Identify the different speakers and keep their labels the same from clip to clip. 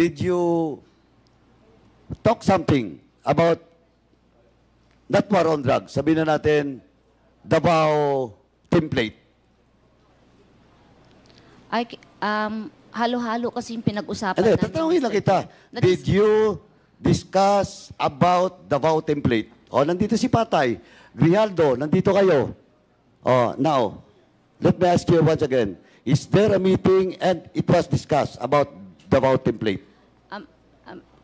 Speaker 1: did you talk something about not war on drugs? Sabihin na natin, Davao template.
Speaker 2: Ay, halo-halo kasi yung pinag-usapan
Speaker 1: Hindi,
Speaker 2: namin,
Speaker 1: tatanungin lang
Speaker 2: Mr.
Speaker 1: kita.
Speaker 2: Chair.
Speaker 1: Did you discuss about Davao template? O, nandito si Patay. Grijaldo, nandito kayo. O, now, let me ask you once again. Is there a meeting and it was discussed about Davao template?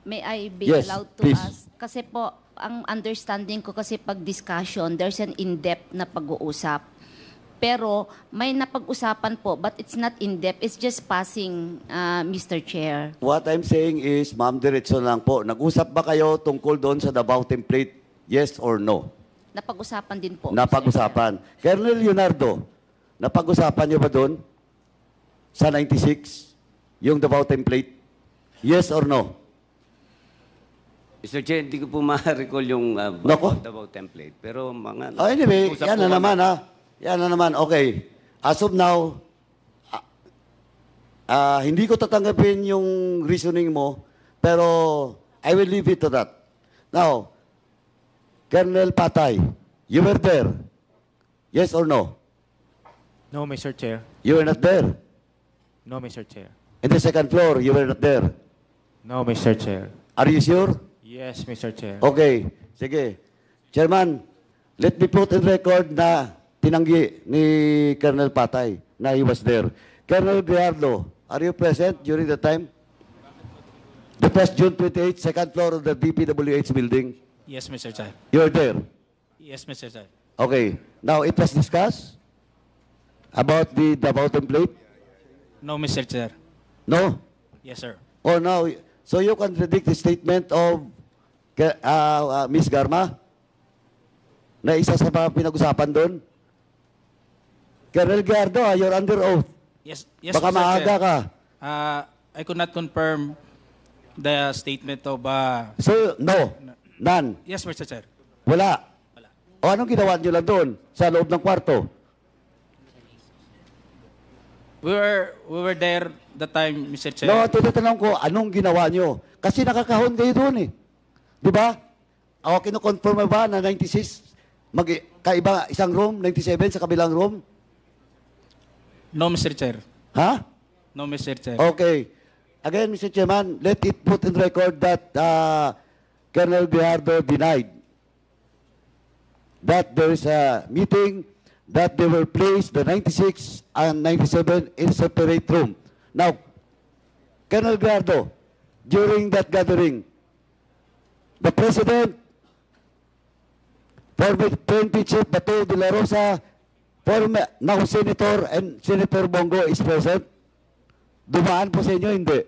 Speaker 2: May I be
Speaker 1: Yes,
Speaker 2: allowed to
Speaker 1: please.
Speaker 2: ask? Kasi po, ang understanding ko kasi pag discussion, there's an in-depth na pag-uusap. Pero may napag-usapan po, but it's not in-depth. It's just passing, Mr. Chair.
Speaker 1: What I'm saying is, ma'am, diretso lang po. Nag-usap ba kayo tungkol doon sa Davao template? Yes or no?
Speaker 2: Napag-usapan din po. Mr.
Speaker 1: Napag-usapan. Colonel Leonardo, napag-usapan niyo ba doon sa 96? Yung Davao template? Yes or no?
Speaker 3: Mr. Chair, hindi ko po ma-recall yung
Speaker 1: Nako.
Speaker 3: about template. Pero mga...
Speaker 1: Oh, anyway,
Speaker 3: usap
Speaker 1: yan
Speaker 3: po
Speaker 1: na
Speaker 3: kami.
Speaker 1: naman ha. Yan na naman. Okay. As of now, hindi ko tatanggapin yung reasoning mo, pero I will leave it to that. Now, Colonel Patay, you were there. Yes or no?
Speaker 4: No, Mr. Chair.
Speaker 1: You were not there.
Speaker 4: No, Mr. Chair.
Speaker 1: In the second floor, you were not there.
Speaker 4: No, Mr. Chair.
Speaker 1: Are you sure?
Speaker 4: Yes, Mr. Chair.
Speaker 1: Okay. Sige. Chairman, let me put in record na tinanggi ni Colonel Patay na he was there. Colonel Grijaldo, are you present during the time? The first June 28, second floor of the DPWH building.
Speaker 4: Yes, Mr. Chair.
Speaker 1: You were there.
Speaker 4: Yes, Mr. Chair.
Speaker 1: Okay. Now, it was discussed about the Davao template?
Speaker 4: No, Mr. Chair.
Speaker 1: No?
Speaker 4: Yes, sir.
Speaker 1: Or no? So you contradict the statement of Ms. Garma na isa sa mga pinag-usapan doon? Colonel Gardo, you're under oath.
Speaker 4: Yes, yes,
Speaker 1: Baka
Speaker 4: Mr.
Speaker 1: maaga
Speaker 4: Chair.
Speaker 1: ka.
Speaker 4: I could not confirm the statement of...
Speaker 1: So, no. None.
Speaker 4: yes, Mr. Chair.
Speaker 1: Wala. O anong ginawa nyo lang doon sa loob ng kwarto?
Speaker 4: We were there the time, Mr. Chair.
Speaker 1: No, tinatanong ko, anong ginawa nyo? Kasi nakakahon kayo doon eh. Di ba? O, kinukonfirm mo ba na 96, kaiba isang room, 97 sa kabilang room?
Speaker 4: No, Mr. Chair.
Speaker 1: Ha?
Speaker 4: No, Mr. Chair.
Speaker 1: Okay. Again, Mr. Chairman, let it put in record that Colonel Grijaldo denied that there is a meeting that they were placed, the 96 and 97, in separate room. Now, Colonel Grijaldo, during that gathering, the President, former PNP Chief Bato de la Rosa, former now Senator and Senator Bongo is present. Dumaan po sa inyo, hindi?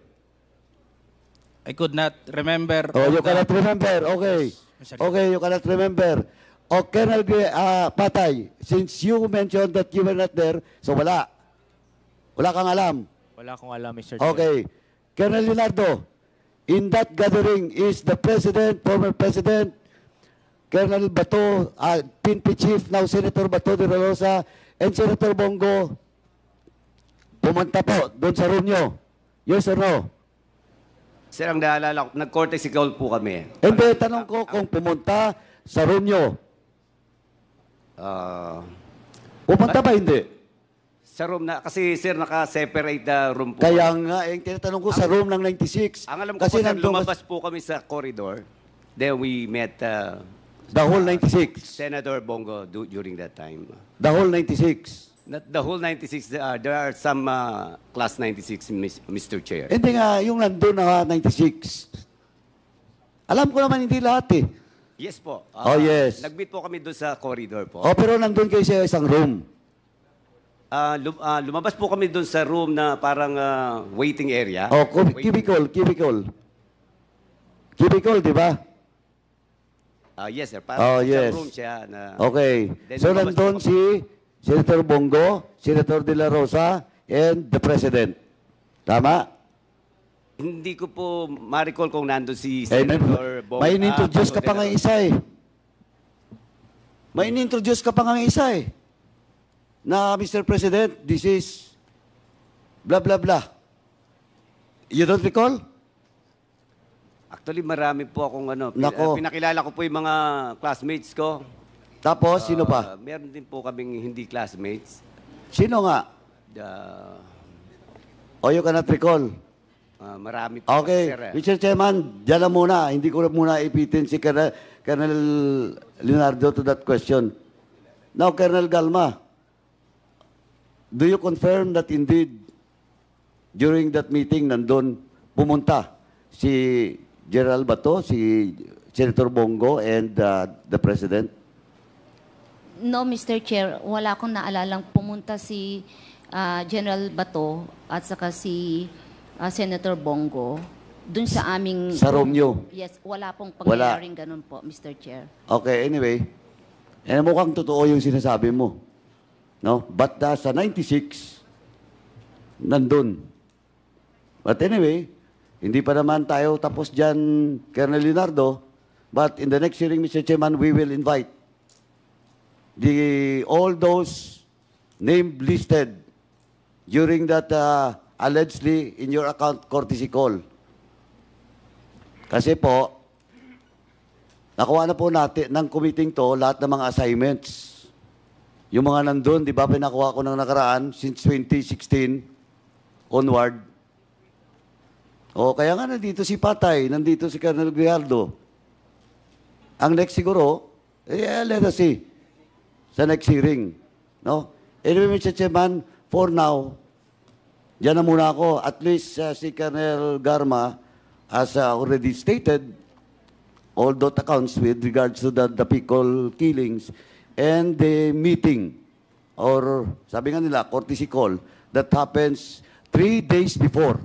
Speaker 4: I could not remember...
Speaker 1: Oh,
Speaker 4: all
Speaker 1: you
Speaker 4: the-
Speaker 1: cannot remember. Okay.
Speaker 4: Mr.
Speaker 1: Okay, you cannot remember. O, Colonel Patay, since you mentioned that you were not there, so wala. Wala kang alam.
Speaker 4: Wala akong alam, Mr. Chair.
Speaker 1: Okay. Colonel Leonardo, in that gathering is the President, former President, Colonel Bato, PNP Chief, now Senator Bato de la Rosa, and Senator Bongo, pumunta po doon sa room nyo. Yes or no?
Speaker 3: Sir, ang naalala ko, nag-courtesy call po kami.
Speaker 1: Hindi, tanong ko kung pumunta sa room nyo.
Speaker 3: Ah,
Speaker 1: Pumunta ba hindi?
Speaker 3: sa room na, kasi sir, naka-separate na room po.
Speaker 1: Kaya nga, tinatanong ko sa room ng 96.
Speaker 3: Ang alam ko po, sir,
Speaker 1: nandun
Speaker 3: lumabas po kami sa corridor. Then we met
Speaker 1: the whole 96.
Speaker 3: Senator Bongo during that time.
Speaker 1: The whole 96.
Speaker 3: Not the whole 96, there are some class 96, Mr. Chair.
Speaker 1: Hindi nga, yung nandun na 96. Alam ko naman hindi lahat eh.
Speaker 3: Yes po.
Speaker 1: Oh, yes.
Speaker 3: Nag-meet po kami doon sa corridor po.
Speaker 1: O, pero nandun kayo sa isang room.
Speaker 3: Lumabas po kami doon sa room na parang waiting area.
Speaker 1: O, cubicle. Cubicle, di ba?
Speaker 3: Yes, sir.
Speaker 1: Oh,
Speaker 3: Parang
Speaker 1: yes.
Speaker 3: isang room siya. Na,
Speaker 1: Okay.
Speaker 3: Then
Speaker 1: So,
Speaker 3: lumabas
Speaker 1: nandun
Speaker 3: po
Speaker 1: si Senator Bongo, Senator De La Rosa, and the President. Tama?
Speaker 3: Hindi ko po ma-recall kung nandun si
Speaker 1: Eh,
Speaker 3: Senator Bongo.
Speaker 1: may in-introduce ka
Speaker 3: Bongo
Speaker 1: pa
Speaker 3: de
Speaker 1: nga
Speaker 3: la Rosa.
Speaker 1: isa eh. May in-introduce ka pa nga isa eh. Na, Mr. President, this is blah, blah, blah. You don't recall?
Speaker 3: Actually, marami po akong
Speaker 1: Nako.
Speaker 3: pinakilala ko po yung mga classmates ko.
Speaker 1: Tapos, sino pa?
Speaker 3: Meron din po kaming hindi classmates.
Speaker 1: Sino nga? O you cannot recall?
Speaker 3: Marami po,
Speaker 1: Okay,
Speaker 3: sir.
Speaker 1: Mr. Chairman, dyan lang muna. Hindi ko na muna ipitin si Colonel Leonardo to that question. Now, Colonel Galma, do you confirm that indeed during that meeting nandun pumunta si General Bato, si Senator Bongo, and the President?
Speaker 2: No, Mr. Chair, wala akong naalalang pumunta si General Bato at saka si Senator Bongo dun sa aming...
Speaker 1: Sa room nyo?
Speaker 2: Yes, wala pong pangyayaring ganun po, Mr. Chair.
Speaker 1: Okay, anyway. Mukhang totoo yung sinasabi mo. No? But sa 96, nandun. But anyway, hindi pa naman tayo tapos dyan, Colonel Leonardo. But in the next hearing, Mr. Chairman, we will invite all those named listed during that allegedly in your account courtesy call. Kasi po, nakuha na po natin ng committing to lahat ng mga assignments. Yung mga nandun, di ba, pinakuha ko ng nakaraan since 2016 onward. O, kaya nga nandito si Patay, nandito si Colonel Grijaldo. Ang next siguro, let us see sa next hearing. No? Anyway, Mr. Chairman, for now, dyan na muna ako. At least si Colonel Garma has already stated all those accounts with regards to the Picol killings and the meeting or sabi nga nila, courtesy call that happens 3 days before.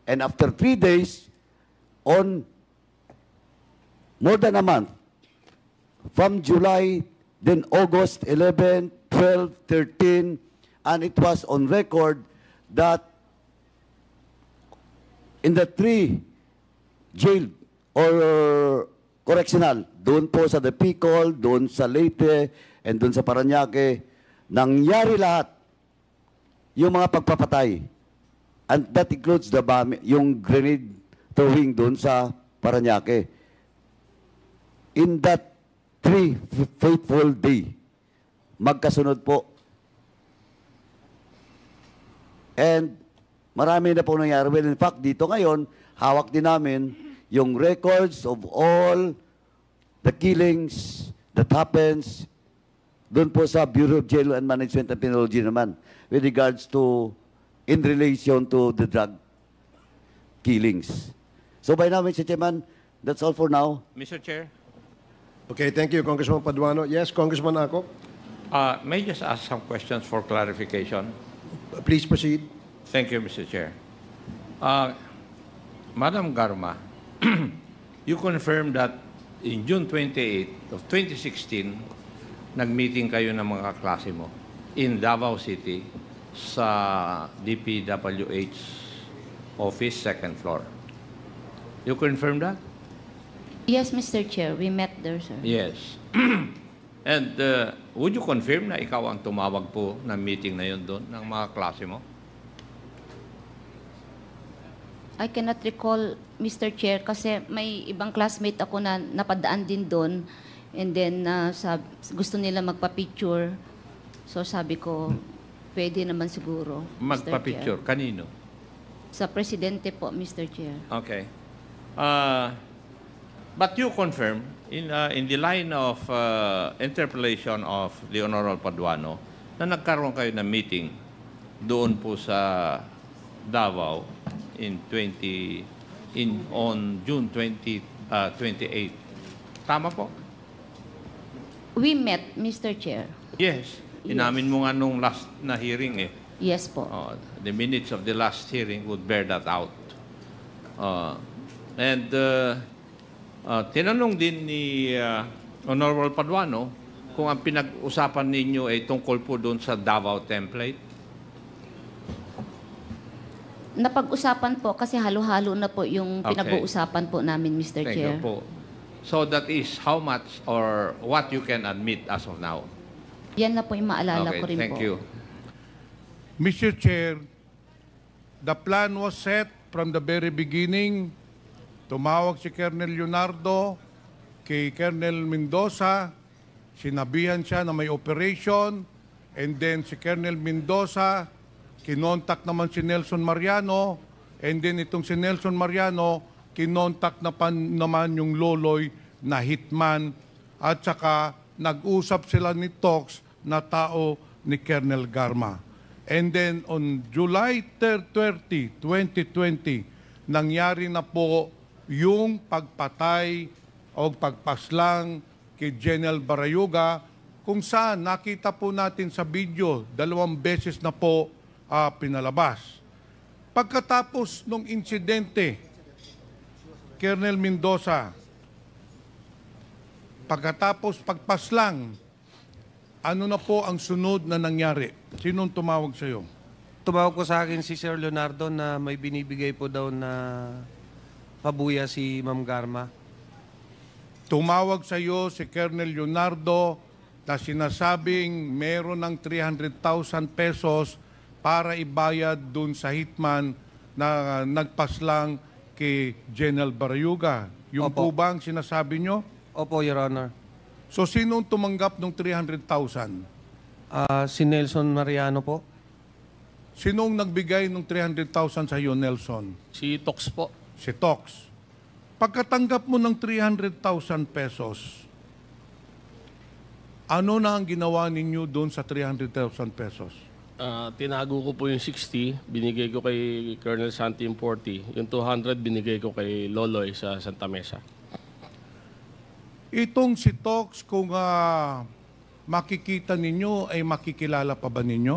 Speaker 1: And after 3 days, on more than a month, from July, then August 11, 12, 13, and it was on record that in the 3 jail or correctional, doon po sa The Picol, doon sa Leyte, and doon sa Parañaque, nangyari lahat yung mga pagpapatay. And that includes yung grenade throwing doon sa Parañaque. In that 3 fateful day, magkasunod po. And marami na po nangyari. Well, in fact, dito ngayon, hawak din namin yung records of all the killings that happens doon po sa Bureau of Jail and Management and Penology naman with regards to in relation to the drug killings. So by now, Mr. Chairman, that's all for now.
Speaker 4: Mr. Chair,
Speaker 5: Okay, thank you, Congressman Paduano. Yes, Congressman Ako,
Speaker 6: may I just ask some questions for clarification?
Speaker 5: please proceed.
Speaker 6: Thank you, Mr. Chair. Madam Garma, you confirmed that in June 28 of 2016, nag-meeting kayo ng mga kaklase mo in Davao City sa DPWH office, second floor. You confirm that?
Speaker 2: Yes, Mr. Chair, we met there, sir.
Speaker 6: Yes. And would you confirm na ikaw ang tumawag po ng meeting na yun doon ng mga klase mo?
Speaker 2: I cannot recall, Mr. Chair, kasi may ibang classmate ako na napadaan din doon. And then, gusto nila magpa-picture. So, sabi ko, pwede naman siguro, Mr.
Speaker 6: Magpa-picture.
Speaker 2: Chair.
Speaker 6: Kanino?
Speaker 2: Sa presidente po, Mr. Chair.
Speaker 6: Okay. But you confirm, in the line of interpellation of the Honorable Paduano, na nagkaroon kayo ng meeting doon po sa Davao on June 28. Tama po?
Speaker 2: We met, Mr. Chair.
Speaker 6: Yes. Inamin mo nga nung last na hearing eh.
Speaker 2: Yes po.
Speaker 6: The minutes of the last hearing would bear that out. Tinanong din ni Honorable Paduano kung ang pinag-usapan ninyo ay tungkol po doon sa Davao template.
Speaker 2: Napag-usapan po kasi halo-halo na po yung
Speaker 6: Okay.
Speaker 2: pinag-uusapan po namin, Mr.
Speaker 6: Thank
Speaker 2: Chair.
Speaker 6: you po. So that is how much or what you can admit as of now.
Speaker 2: Yan na po yung maalala
Speaker 6: Okay,
Speaker 2: ko rin
Speaker 6: thank
Speaker 2: po.
Speaker 6: you.
Speaker 7: Mr. Chair, the plan was set from the very beginning Tumawag si Colonel Leonardo kay Colonel Mendoza, sinabihan siya na may operation, and then si Colonel Mendoza, kinontak naman si Nelson Mariano, and then itong si Nelson Mariano, kinontak naman yung Loloy na hitman, at saka nag-usap sila ni Tox na tao ni Colonel Garma. And then on July 30, 2020, nangyari na po yung pagpatay o pagpaslang kay General Barayuga, kung saan nakita po natin sa video, 2 beses na po pinalabas. Pagkatapos ng insidente, Colonel Mendoza, pagkatapos pagpaslang, ano na po ang sunod na nangyari? Sinong tumawag sa iyo?
Speaker 8: Tumawag po sa akin si Sir Leonardo na may binibigay po daw na pabuya si Ma'am Garma.
Speaker 7: Tumawag sa iyo si Colonel Leonardo na sinasabing meron ng 300,000 pesos para ibayad dun sa hitman na nagpaslang kay General Barayuga. Yung po
Speaker 8: Opo.
Speaker 7: ba ang sinasabi nyo?
Speaker 8: Opo, Your Honor.
Speaker 7: So sinong tumanggap ng 300,000?
Speaker 8: Si Nelson Mariano po.
Speaker 7: Sinong nagbigay ng 300,000 sa iyo, Nelson?
Speaker 4: Si Tox po.
Speaker 7: Si Tox. Pagkatanggap mo ng 300,000 pesos, ano na ang ginawa ninyo doon sa 300,000 pesos?
Speaker 9: Tinago ko po yung 60, binigay ko kay Colonel Santi yung 40. Yung 200 binigay ko kay Loloy sa Santa Mesa.
Speaker 7: Itong si Tox, kung makikita ninyo, ay makikilala pa ba ninyo?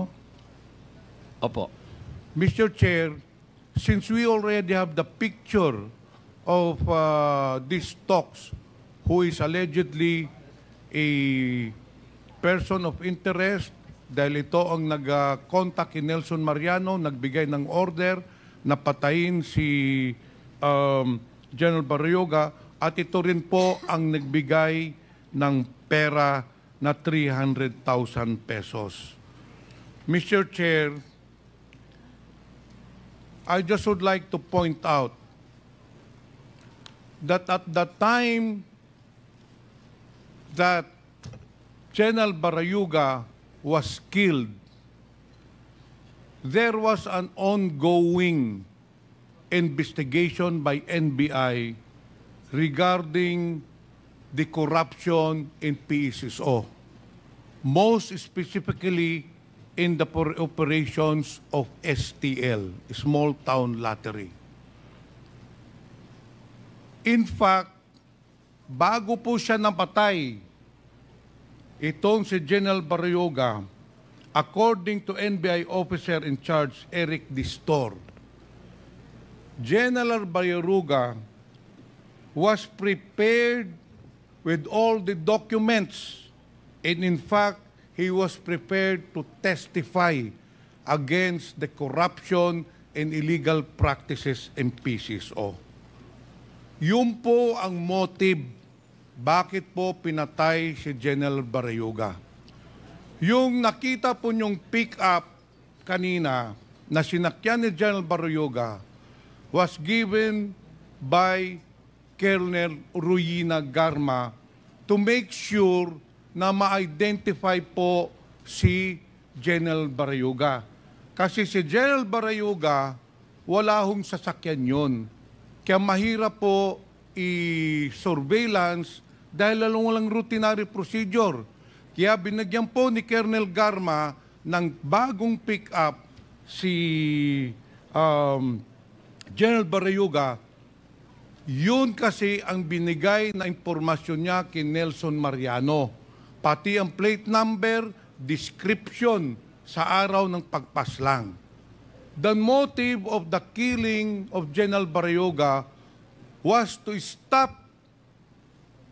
Speaker 9: Opo.
Speaker 7: Mr. Chair, since we already have the picture of this Tox, who is allegedly a person of interest, dahil ito ang nag-contact kay Nelson Mariano, nagbigay ng order na patayin si General Barayuga, at ito rin po ang nagbigay ng pera na 300,000 pesos. Mr. Chair, I just would like to point out that at the time that General Barayuga was killed, there was an ongoing investigation by NBI regarding the corruption in PSSO, most specifically in the operations of STL, Small Town Lottery. In fact, bago po siya napatay, itong si General Barayuga, according to NBI officer in charge, Eric Distor, General Barayuga was prepared with all the documents, and in fact, he was prepared to testify against the corruption and illegal practices in PCSO. Yun po ang motive bakit po pinatay si General Barayuga. Yung nakita po niyong pick-up kanina na sinakyan ni General Barayuga was given by Colonel Ruyina Garma to make sure na ma-identify po si General Barayuga. Kasi si General Barayuga, wala hong sasakyan yun. Kaya mahirap po i-surveillance dahil walang routinary procedure. Kaya binagyan po ni Colonel Garma ng bagong pick-up si General Barayuga. Yun kasi ang binigay na impormasyon niya kay Nelson Mariano. Pati ang plate number, description sa araw ng pagpaslang. The motive of the killing of General Barayuga was to stop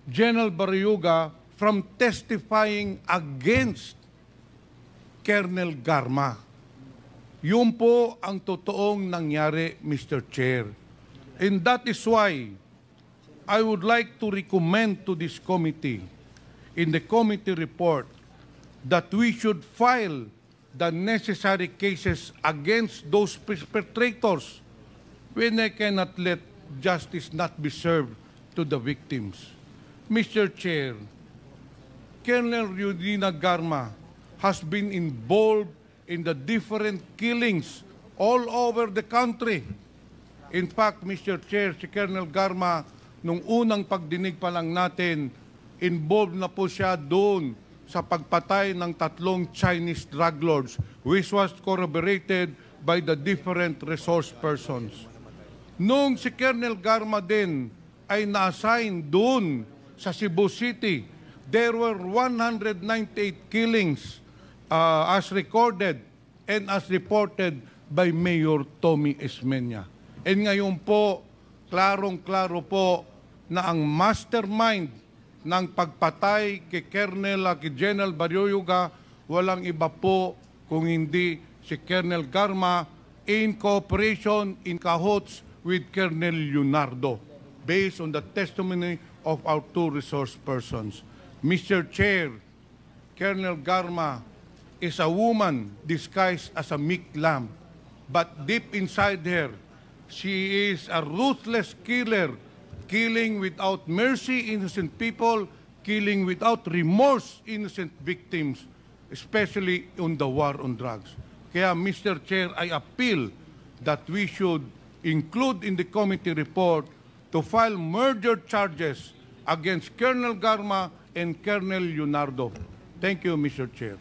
Speaker 7: General Barayuga from testifying against Colonel Garma. Yun po ang totoong nangyari, Mr. Chair. And that is why I would like to recommend to this committee, in the committee report, that we should file the necessary cases against those perpetrators when I cannot let justice not be served to the victims. Mr. Chair, Colonel Eudina Garma has been involved in the different killings all over the country. In fact, Mr. Chair, si Colonel Garma, nung unang pagdinig pa lang natin, involved na po siya doon sa pagpatay ng 3 Chinese drug lords, which was corroborated by the different resource persons. Nung si Colonel Garma din ay na-assign doon sa Cebu City, there were 198 killings as recorded and as reported by Mayor Tommy Esmeña. And ngayon po, klarong-klaro po na ang mastermind ng pagpatay kay General Baryoyoga walang iba po kung hindi si Colonel Garma in cooperation, in cahoots with Colonel Leonardo, based on the testimony of our 2 resource persons. Mr. Chair, Colonel Garma is a woman disguised as a meek lamb, but deep inside her, she is a ruthless killer, killing without mercy innocent people, killing without remorse innocent victims, especially on the war on drugs. Kaya, Mr. Chair, I appeal that we should include in the committee report to file murder charges against Colonel Garma and Colonel Leonardo. Thank you, Mr. Chair.